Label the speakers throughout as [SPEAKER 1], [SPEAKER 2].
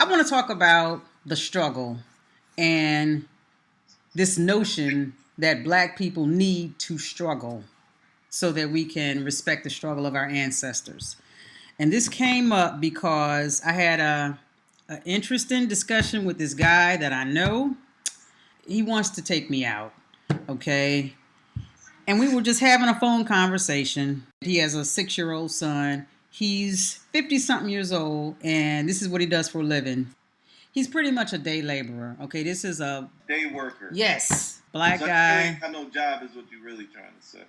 [SPEAKER 1] I want to talk about the struggle and this notion that black people need to struggle so that we can respect the struggle of our ancestors. And this came up because I had a interesting discussion with this guy that I know. He wants to take me out, okay? And we were just having a phone conversation. He has a 6-year-old son. He's 50 something years old, and this is what he does for a living. He's pretty much a day laborer. Okay, this is a
[SPEAKER 2] day worker.
[SPEAKER 1] Yes, black
[SPEAKER 2] so
[SPEAKER 1] guy.
[SPEAKER 2] Ain't got no job is what you're really trying to say.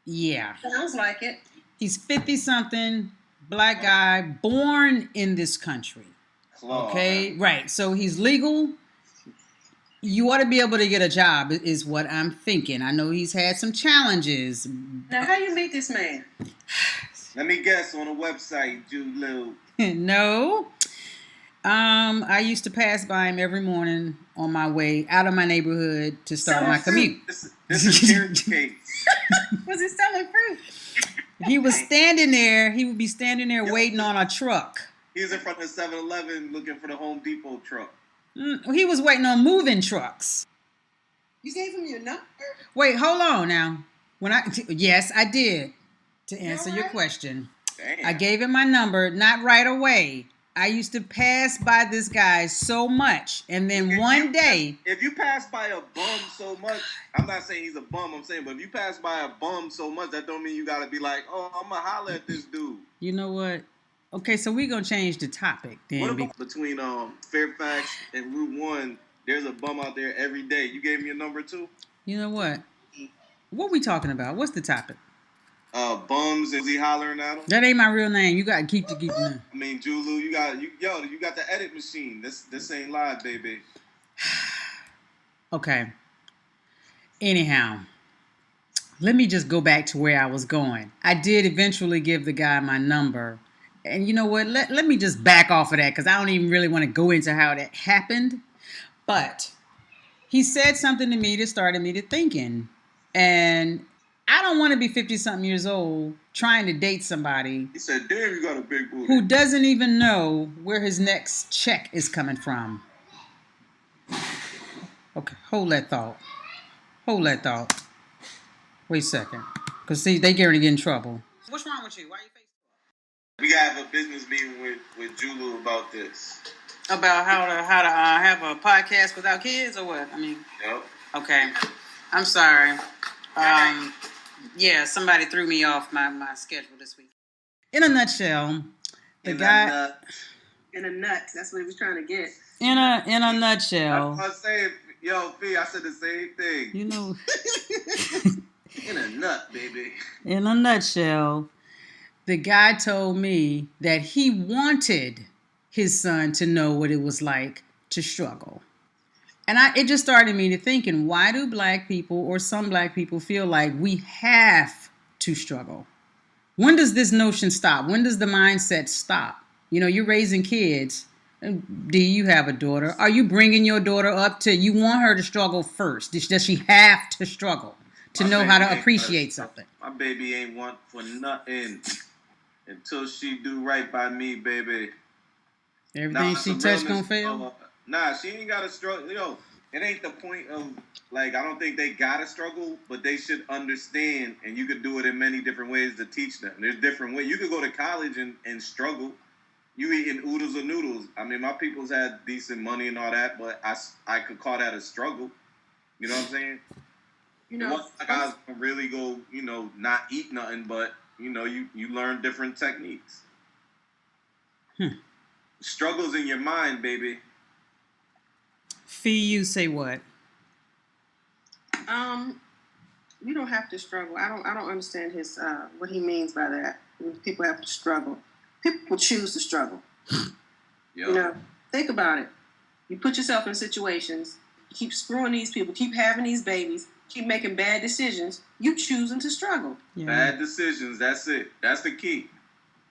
[SPEAKER 1] Yeah.
[SPEAKER 3] Sounds like it.
[SPEAKER 1] He's 50 something, black guy, born in this country. Okay, right. So he's legal. You ought to be able to get a job is what I'm thinking. I know he's had some challenges.
[SPEAKER 3] Now, how you meet this man?
[SPEAKER 2] Let me guess, on a website, Julu.
[SPEAKER 1] No. I used to pass by him every morning on my way out of my neighborhood to start my commute.
[SPEAKER 2] This is Karen's case.
[SPEAKER 3] Was he selling fruit?
[SPEAKER 1] He was standing there. He would be standing there waiting on a truck.
[SPEAKER 2] He was in front of 7-Eleven looking for the Home Depot truck.
[SPEAKER 1] He was waiting on moving trucks.
[SPEAKER 3] You gave him your number?
[SPEAKER 1] Wait, hold on now. Yes, I did. To answer your question.
[SPEAKER 2] Damn.
[SPEAKER 1] I gave him my number, not right away. I used to pass by this guy so much, and then one day...
[SPEAKER 2] If you pass by a bum so much, I'm not saying he's a bum, I'm saying, but if you pass by a bum so much, that don't mean you gotta be like, oh, I'm gonna holler at this dude.
[SPEAKER 1] You know what? Okay, so we're gonna change the topic then.
[SPEAKER 2] What about between Fairfax and Route 1, there's a bum out there every day. You gave me a number too?
[SPEAKER 1] You know what? What we talking about? What's the topic?
[SPEAKER 2] Bums, is he hollering at him?
[SPEAKER 1] That ain't my real name. You gotta keep the name.
[SPEAKER 2] I mean, Julu, you got the edit machine. This ain't live, baby.
[SPEAKER 1] Okay. Anyhow, let me just go back to where I was going. I did eventually give the guy my number. And you know what? Let me just back off of that because I don't even really want to go into how that happened. But he said something to me that started me to thinking. And I don't want to be 50-something years old trying to date somebody.
[SPEAKER 2] He said, damn, you got a big booty.
[SPEAKER 1] Who doesn't even know where his next check is coming from. Okay, hold that thought. Wait a second. Because, see, they getting to get in trouble. What's wrong with you? Why are you facing?
[SPEAKER 2] We got to have a business meeting with Julu about this.
[SPEAKER 1] About how to have a podcast without kids or what? I mean...
[SPEAKER 2] Yep.
[SPEAKER 1] Okay. I'm sorry. Yeah, somebody threw me off my schedule this week. In a nutshell, the guy...
[SPEAKER 3] In a nut. That's what he was trying to get.
[SPEAKER 1] In a nutshell...
[SPEAKER 2] I was saying, yo, P, I said the same thing.
[SPEAKER 1] You know...
[SPEAKER 2] In a nut, baby.
[SPEAKER 1] In a nutshell, the guy told me that he wanted his son to know what it was like to struggle. And it just started me to thinking, why do black people or some black people feel like we have to struggle? When does this notion stop? When does the mindset stop? You know, you're raising kids. Do you have a daughter? Are you bringing your daughter up to, you want her to struggle first? Does she have to struggle to know how to appreciate something?
[SPEAKER 2] My baby ain't want for nothing until she do right by me, baby.
[SPEAKER 1] Everything she touch gonna fail?
[SPEAKER 2] Nah, she ain't gotta struggle. Yo, it ain't the point of, like, I don't think they gotta struggle, but they should understand, and you could do it in many different ways to teach them. There's different ways. You could go to college and struggle. You eating oodles or noodles. I mean, my people's had decent money and all that, but I could call that a struggle. You know what I'm saying? You know, guys can really go, you know, not eat nothing, but, you know, you learn different techniques. Struggles in your mind, baby.
[SPEAKER 1] Fee, you say what?
[SPEAKER 3] You don't have to struggle. I don't understand his what he means by that. People have to struggle. People choose to struggle.
[SPEAKER 2] Yep.
[SPEAKER 3] You know, think about it. You put yourself in situations, you keep screwing these people, keep having these babies, keep making bad decisions. You choosing to struggle.
[SPEAKER 1] Yeah.
[SPEAKER 2] Bad decisions. That's it. That's the key.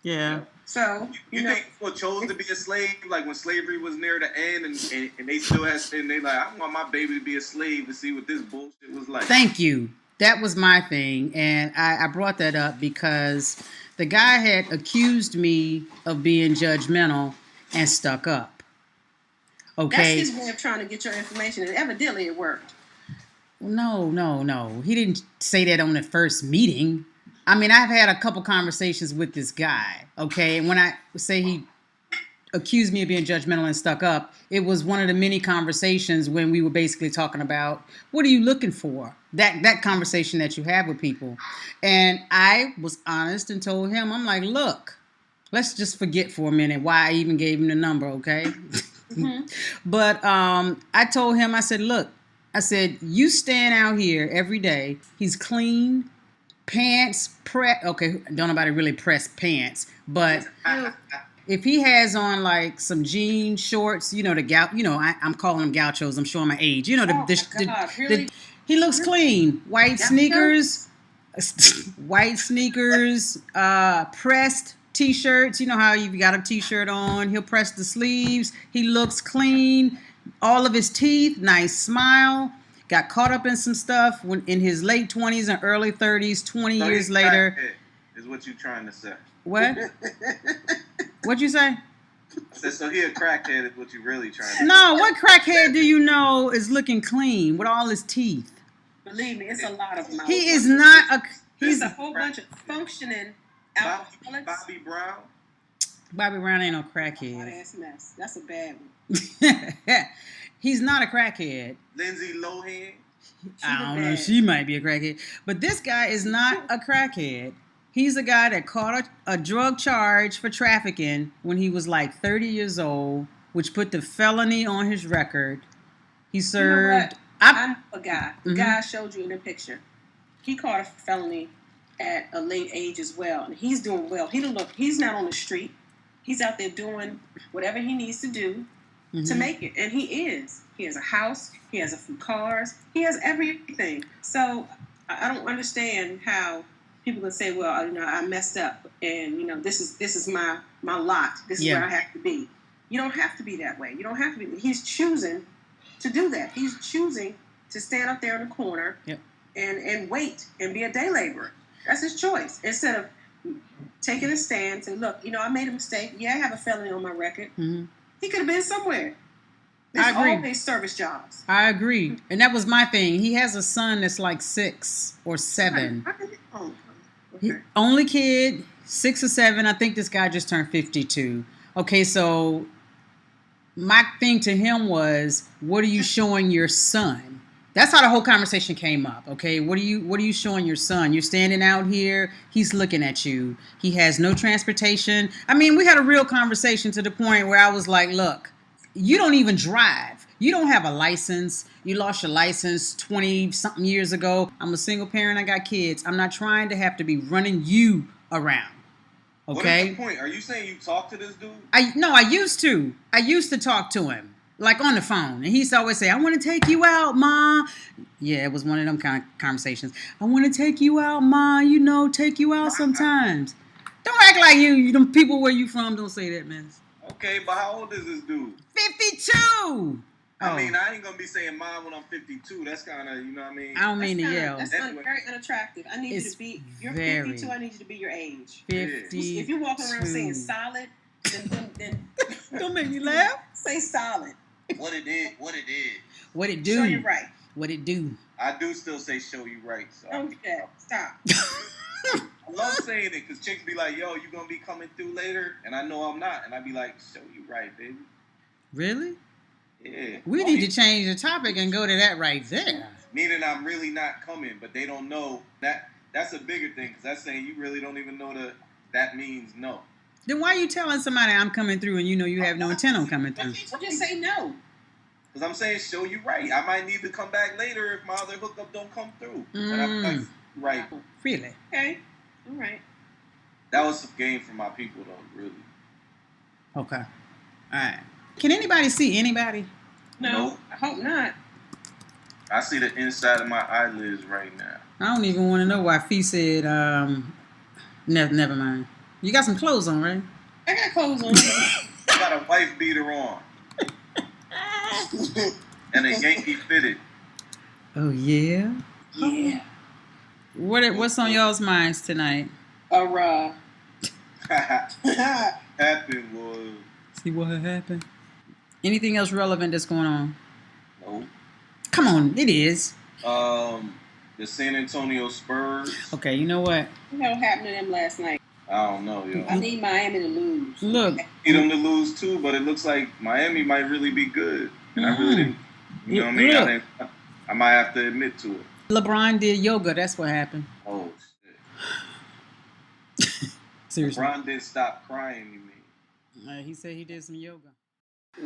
[SPEAKER 1] Yeah.
[SPEAKER 3] So
[SPEAKER 2] you think people chose to be a slave, like when slavery was near the end, and they still had, and they like, I want my baby to be a slave to see what this bullshit was like.
[SPEAKER 1] Thank you. That was my thing, and I brought that up because the guy had accused me of being judgmental and stuck up. Okay.
[SPEAKER 3] That's his way of trying to get your information, and evidently it worked.
[SPEAKER 1] No. He didn't say that on the first meeting. I mean, I've had a couple conversations with this guy, okay? And when I say he accused me of being judgmental and stuck up, it was one of the many conversations when we were basically talking about, what are you looking for? That conversation that you have with people. And I was honest and told him, I'm like, look, let's just forget for a minute why I even gave him the number, okay? Mm-hmm. But I told him, I said, look, I said, you stand out here every day. He's clean, pants, okay, don't nobody really press pants, but if he has on like some jean shorts, you know, I'm calling them gauchos. I'm showing my age. You know, really? He looks clean. White sneakers, pressed t-shirts. You know how you've got a t-shirt on. He'll press the sleeves. He looks clean. All of his teeth, nice smile. Got caught up in some stuff when in his late 20s and early 30s. 20 years later,
[SPEAKER 2] is what you trying to say?
[SPEAKER 1] What? What'd you say?
[SPEAKER 2] I said, so he a crackhead is what you really trying to say.
[SPEAKER 1] No, what crackhead do you know is looking clean with all his teeth?
[SPEAKER 3] Believe me, it's a lot of them.
[SPEAKER 1] He is not a...
[SPEAKER 3] He's a whole bunch of functioning alcoholics.
[SPEAKER 2] Bobby Brown?
[SPEAKER 1] Bobby Brown ain't no crackhead.
[SPEAKER 3] What ass mess. That's a bad one.
[SPEAKER 1] He's not a crackhead.
[SPEAKER 2] Lindsay Lohan?
[SPEAKER 1] I don't know. She might be a crackhead. But this guy is not a crackhead. He's a guy that caught a drug charge for trafficking when he was like 30 years old, which put the felony on his record. He served...
[SPEAKER 3] I know a guy. The guy I showed you in the picture. He caught a felony at a late age as well. And he's doing well. He's not on the street. He's out there doing whatever he needs to do to make it. And he is. He has a house. He has a few cars. He has everything. So I don't understand how... people can say, well, you know, I messed up, and you know, this is my lot. This is where I have to be. You don't have to be that way. You don't have to be. He's choosing to do that. He's choosing to stand up there in the corner and wait and be a day laborer. That's his choice. Instead of taking a stand and look, you know, I made a mistake. Yeah, I have a felony on my record. Mm-hmm. He could have been somewhere. There's always service jobs.
[SPEAKER 1] I agree, and that was my thing. He has a son that's like 6 or 7. Okay. Only kid, 6 or 7. I think this guy just turned 52. Okay, so my thing to him was, what are you showing your son? That's how the whole conversation came up. Okay, what are you showing your son? You're standing out here. He's looking at you. He has no transportation. I mean, we had a real conversation to the point where I was like, look, you don't even drive. You don't have a license. You lost your license 20-something years ago. I'm a single parent. I got kids. I'm not trying to have to be running you around. Okay?
[SPEAKER 2] What is the point? Are you saying you talked to this dude?
[SPEAKER 1] I used to. I used to talk to him, like on the phone. And he used to always say, I want to take you out, Ma. Yeah, it was one of them kind of conversations. I want to take you out, Ma. You know, take you out sometimes. Don't act like you them people where you from don't say that, man.
[SPEAKER 2] Okay, but how old is this dude?
[SPEAKER 1] 52!
[SPEAKER 2] I mean, I ain't gonna be saying mine when I'm 52. That's kind of, you know what I mean?
[SPEAKER 1] I don't mean to yell.
[SPEAKER 3] That's very unattractive. I need you to be, you're 52, I need you to be your age.
[SPEAKER 1] 50.
[SPEAKER 3] If you're walking around saying solid, then
[SPEAKER 1] don't make me laugh.
[SPEAKER 3] Say solid.
[SPEAKER 2] What it is.
[SPEAKER 1] What it do.
[SPEAKER 3] Show you right.
[SPEAKER 1] What it do.
[SPEAKER 2] I do still say show you right. So
[SPEAKER 3] okay, stop.
[SPEAKER 2] I love saying it because chicks be like, yo, you gonna be coming through later? And I know I'm not. And I be like, show you right, baby.
[SPEAKER 1] Really?
[SPEAKER 2] Yeah.
[SPEAKER 1] We need to change the topic and go to that right there.
[SPEAKER 2] Meaning I'm really not coming, but they don't know that. That's a bigger thing because that's saying you really don't even know that means no.
[SPEAKER 1] Then why are you telling somebody I'm coming through and you know you have no intent on coming through?
[SPEAKER 3] Well, just say no.
[SPEAKER 2] Because I'm saying show you right. I might need to come back later if my other hookup don't come through. And I'm like, right.
[SPEAKER 1] Really?
[SPEAKER 3] Okay. All right.
[SPEAKER 2] That was some game for my people though, really.
[SPEAKER 1] Okay. All right. Can anybody see anybody?
[SPEAKER 3] No. Nope. I hope not.
[SPEAKER 2] I see the inside of my eyelids right now.
[SPEAKER 1] I don't even want to know why Fee said, never mind. You got some clothes on, right?
[SPEAKER 3] I got clothes on.
[SPEAKER 2] I got a wife beater on. And a Yankee fitted.
[SPEAKER 1] Oh, yeah?
[SPEAKER 3] Yeah.
[SPEAKER 1] What's on y'all's minds tonight?
[SPEAKER 2] Happened was...
[SPEAKER 1] See what happened? Anything else relevant that's going on?
[SPEAKER 2] No.
[SPEAKER 1] Come on, it is.
[SPEAKER 2] The San Antonio Spurs.
[SPEAKER 1] Okay, you know what?
[SPEAKER 3] What happened to them last night?
[SPEAKER 2] I don't know, yo.
[SPEAKER 3] I need Miami to lose.
[SPEAKER 1] Look.
[SPEAKER 2] I need them to lose too, but it looks like Miami might really be good. And I really didn't, you know what I mean? I might have to admit to it.
[SPEAKER 1] LeBron did yoga. That's what happened.
[SPEAKER 2] Oh, shit.
[SPEAKER 1] Seriously.
[SPEAKER 2] LeBron did stop crying, you mean?
[SPEAKER 1] He said he did some yoga.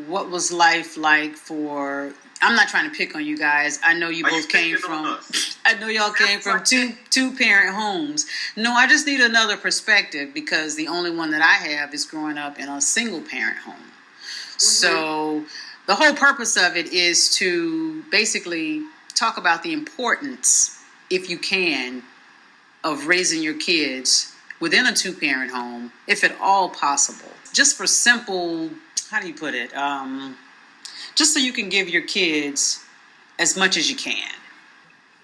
[SPEAKER 4] What was life like for? I'm not trying to pick on you guys. I know you both came from. I know y'all came from two parent homes. No, I just need another perspective because the only one that I have is growing up in a single parent home. Mm-hmm. So the whole purpose of it is to basically talk about the importance, if you can, of raising your kids within a two-parent home, if at all possible. Just for simple, how do you put it? Just so you can give your kids as much as you can.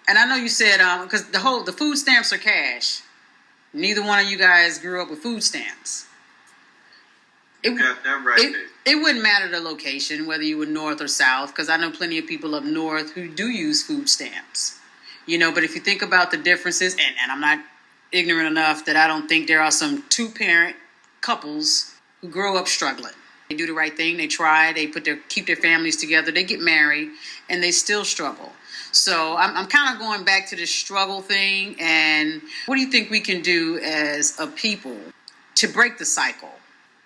[SPEAKER 4] And I know you said, because the food stamps are cash. Neither one of you guys grew up with food stamps. It wouldn't matter the location, whether you were north or south, because I know plenty of people up north who do use food stamps. You know, but if you think about the differences, and I'm not ignorant enough that I don't think there are some two-parent couples who grow up struggling. They do the right thing. They try. They keep their families together. They get married, and they still struggle. So I'm kind of going back to this struggle thing. And what do you think we can do as a people to break the cycle?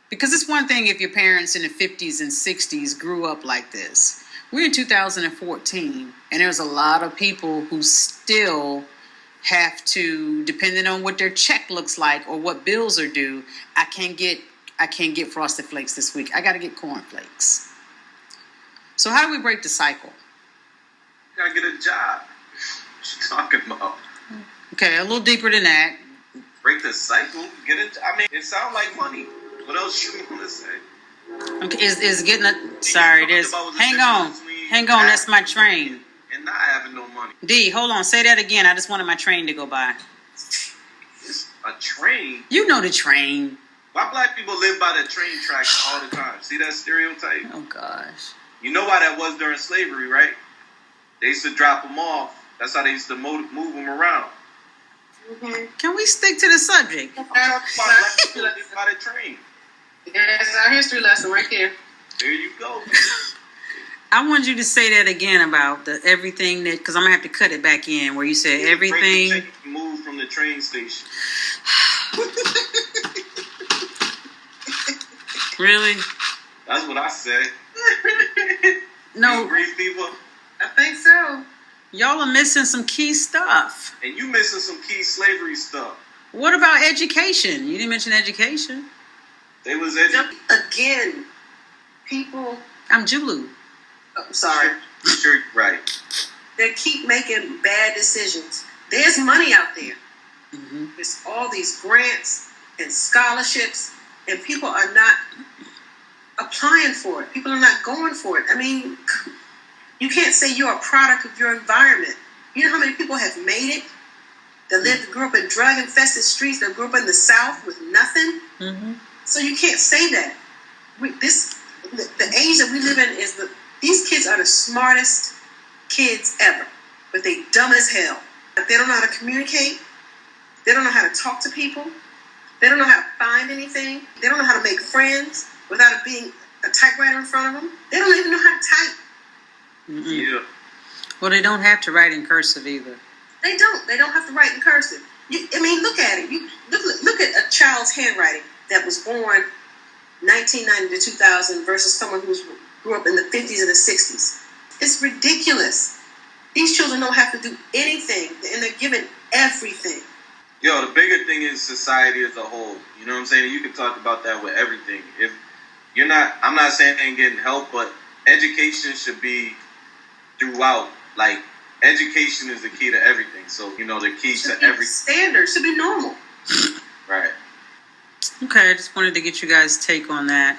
[SPEAKER 4] Because it's one thing if your parents in the 50s and 60s grew up like this. We're in 2014, and there's a lot of people who still have to, depending on what their check looks like or what bills are due, I can't get Frosted Flakes this week. I got to get cornflakes. So how do we break the cycle?
[SPEAKER 2] You got to get a job. What you talking about?
[SPEAKER 1] Okay, a little deeper than that.
[SPEAKER 2] Break the cycle? Get a job? I mean, it sounds like money. What else you want to say?
[SPEAKER 1] Okay, is getting a... Sorry, there's... Hang on. That's my train.
[SPEAKER 2] And not having no money.
[SPEAKER 1] D, hold on. Say that again. I just wanted my train to go by.
[SPEAKER 2] It's a train?
[SPEAKER 1] You know the train.
[SPEAKER 2] Why black people live by the train tracks all the time? See that stereotype?
[SPEAKER 1] Oh, gosh.
[SPEAKER 2] You know why that was during slavery, right? They used to drop them off. That's how they used to move them around.
[SPEAKER 3] Mm-hmm.
[SPEAKER 1] Can we stick to the subject?
[SPEAKER 2] I'm talking about black people that live by the train.
[SPEAKER 3] That's our history lesson right there.
[SPEAKER 2] There you go.
[SPEAKER 1] I want you to say that again about the everything that, because I'm going to have to cut it back in where you said everything.
[SPEAKER 2] Move from the train station.
[SPEAKER 1] Really?
[SPEAKER 2] That's what I said.
[SPEAKER 1] No.
[SPEAKER 2] You agree, people?
[SPEAKER 3] I think so.
[SPEAKER 1] Y'all are missing some key stuff.
[SPEAKER 2] And you missing some key slavery stuff.
[SPEAKER 1] What about education? You didn't mention education.
[SPEAKER 2] They was educated.
[SPEAKER 3] Again, people...
[SPEAKER 1] I'm Julu.
[SPEAKER 3] I'm sorry.
[SPEAKER 2] Sure, right.
[SPEAKER 3] They keep making bad decisions. There's money out there.
[SPEAKER 1] Mm-hmm.
[SPEAKER 3] There's all these grants and scholarships, and people are not applying for it. People are not going for it. I mean, you can't say you're a product of your environment. You know how many people have made it? That grew up in drug-infested streets, that grew up in the South with nothing?
[SPEAKER 1] Mm-hmm.
[SPEAKER 3] So you can't say that. The age that we live in is these kids are the smartest kids ever, but they dumb as hell. They don't know how to communicate. They don't know how to talk to people. They don't know how to find anything. They don't know how to make friends without it being a typewriter in front of them. They don't even know how to type.
[SPEAKER 1] Mm-hmm.
[SPEAKER 2] Yeah.
[SPEAKER 1] Well, they don't have to write in cursive either.
[SPEAKER 3] They don't. They don't have to write in cursive. Look at it. You look at a child's handwriting that was born 1990 to 2000 versus someone who grew up in the 50s and the 60s. It's ridiculous. These children don't have to do anything, and they're given everything.
[SPEAKER 2] Yo, the bigger thing is society as a whole. You know what I'm saying? You can talk about that with everything. If you're not, I'm not saying they ain't getting help, but education should be throughout. Like, education is the key to everything. So, you know, the key to everything.
[SPEAKER 3] Standard should be normal.
[SPEAKER 2] Right.
[SPEAKER 1] Okay, I just wanted to get you guys' take on that.